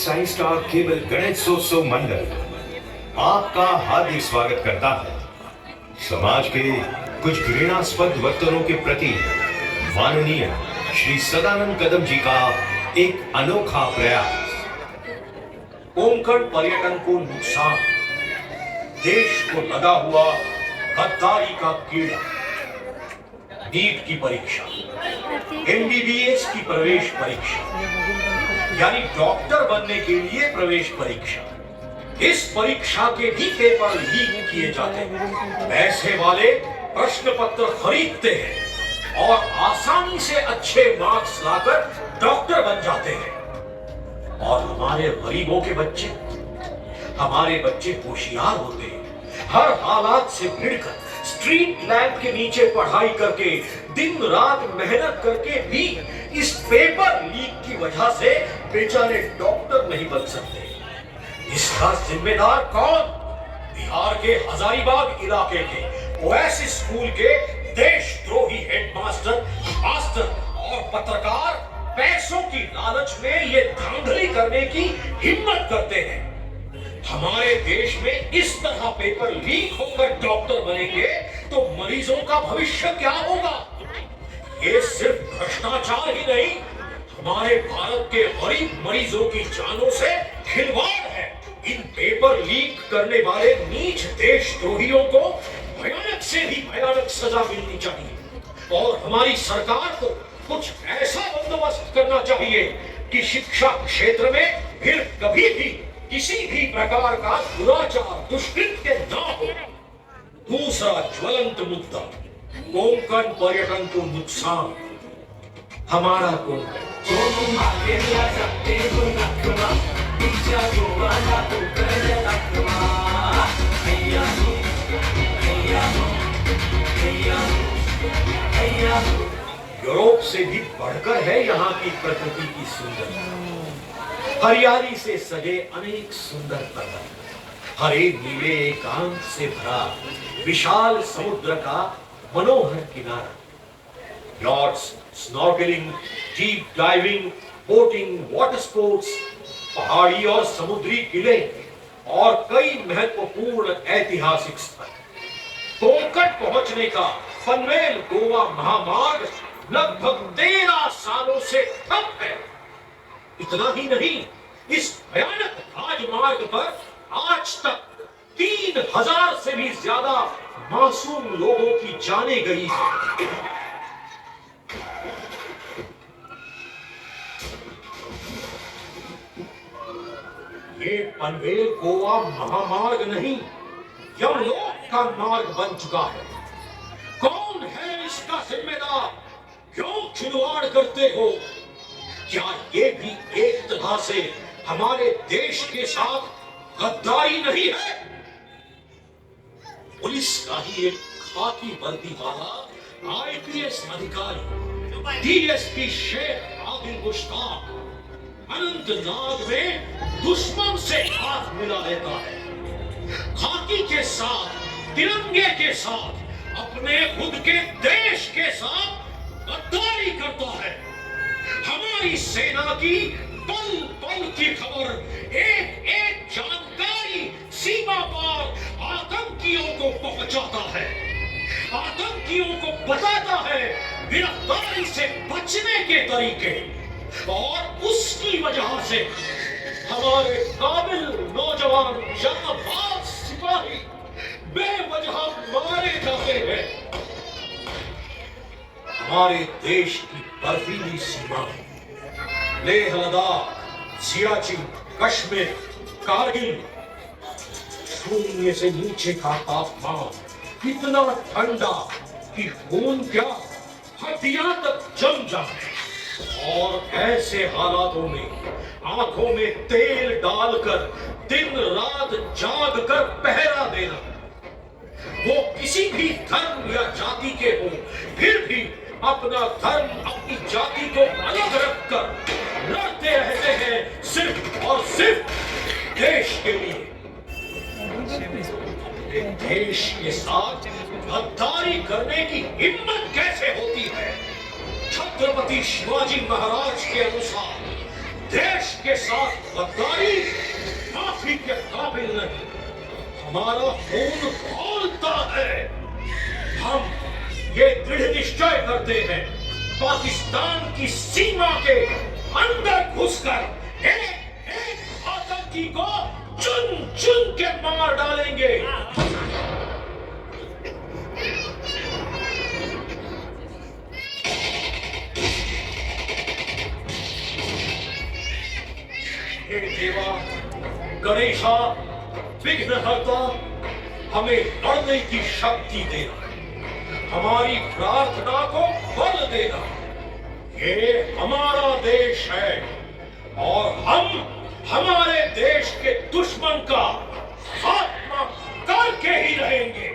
Science star cable Ganeshotsav मंडल आपका हार्दिक स्वागत करता है। समाज के कुछ घृणास्पद वर्तनों के प्रति माननीय श्री सदानंद कदम जी का एक अनोखा प्रयास। कोंकण पर्यटन को नुकसान, देश को लगा हुआ गद्दारी का कीड़ा, नीट की परीक्षा, एमबीबीएस की प्रवेश परीक्षा यानी डॉक्टर बनने के लिए प्रवेश परीक्षा, इस परीक्षा के भी पेपर लीक किए जाते हैं। पैसे वाले प्रश्न पत्र खरीदते हैं और आसानी से अच्छे मार्क्स लाकर डॉक्टर बन जाते हैं। और हमारे गरीबों के हमारे बच्चे होशियार होते हैं। हर हालात से भिड़कर स्ट्रीट लैंप के नीचे पढ़ाई करके दिन रात मेहनत करके भी इस पेपर लीक की वजह से बेचारे डॉक्टर नहीं बन सकते। इसका जिम्मेदार कौन? बिहार के हजारीबाग इलाके के ओएसिस स्कूल के देशद्रोही हेडमास्टर, मास्टर और पत्रकार पैसों की लालच में ये धांधली करने की हिम्मत करते हैं। हमारे देश में इस तरह पेपर लीक होकर डॉक्टर बनेंगे तो मरीजों का भविष्य क्या होगा? ये सिर्फ भ्रष्टाचार ही नहीं, हमारे भारत के गरीब मरीजों की जानों से खिलवाड़ है। इन पेपर लीक करने वाले नीच देशद्रोहियों को भयानक से भी भयानक सजा मिलनी चाहिए। और हमारी सरकार को कुछ ऐसा बंदोबस्त करना चाहिए कि शिक्षा क्षेत्र में फिर कभी भी किसी भी प्रकार का दुराचार, दुष्कृत्य न हो। दूसरा ज्वलंत मुद्दा, कोंकण पर्यटन को नुकसान। हमारा कोंकण यूरोप से भी बढ़कर है यहाँ की प्रकृति की सुंदरता। हरियाली से सजे अनेक सुंदर पर्वत, हरे नीले एकांत से भरा विशाल समुद्र का मनोहर किनारा, yachts, snorkelling, deep diving, boating, water sports, पहाड़ी और समुद्री किले और कई महत्वपूर्ण ऐतिहासिक स्थल। कोंकण पहुंचने का पनवेल गोवा महामार्ग लगभग 13 सालों से ठप है। इतना ही नहीं, इस भयानक राजमार्ग पर आज तक 3000 से भी ज्यादा मासूम लोगों की जानें गई है। ये पनवेल गोवा महामार्ग नहीं, यमलोक का मार्ग बन चुका है। कौन है इसका जिम्मेदार? क्यों खिलवाड़ करते हो? क्या ये भी एक तरह से हमारे देश के साथ गद्दारी नहीं है? पुलिस का ही एक खाकी वर्दी वाला आईपीएस अधिकारी डीएसपी शेख आदिल मुश्ताक अनंतनाग में दुश्मन से हाथ मिला लेता है। खाकी के साथ, तिरंगे के साथ, अपने खुद के देश के साथ गद्दारी करता है। हमारी सेना की पल पल की खबर, एक एक जानकारी सीमा पार आतंकियों को पहुंचाता है, आतंकियों को बताता है गिरफ्तारी से बचने के तरीके। और उसकी वजह से हमारे काबिल नौजवान जांबाज सिपाही बेवजह मारे जाते हैं। हमारे देश की बर्फीली सीमाएं, लेह लद्दाख, सियाचिन, कश्मीर, कारगिल, शून्य से नीचे का तापमान इतना ठंडा कि खून क्या हड्डियां तक जम जाए। और ऐसे हालातों में आंखों में तेल डालकर दिन रात जाग कर पहरा देना, वो किसी भी धर्म या जाति के हो, फिर भी अपना धर्म, अपनी जाति को अलग रखकर लड़ते रहते हैं सिर्फ और सिर्फ देश के लिए। देश के साथ गद्दारी करने की हिम्मत कैसे होती है? छत्रपति शिवाजी महाराज के अनुसार देश के साथ गद्दारी माफी के काबिल नहीं। हमारा खून खौलता है। हम ये दृढ़ निश्चय करते हैं, पाकिस्तान की सीमा के अंदर घुसकर एक आतंकी को चुन चुन के मार डालेंगे। हे देवा, गणेशा, विघ्नहर्ता, हमें लड़ने की शक्ति देना, हमारी प्रार्थना को बल देना। ये हमारा देश है और हम हमारे देश के दुश्मन का खात्मा करके ही रहेंगे।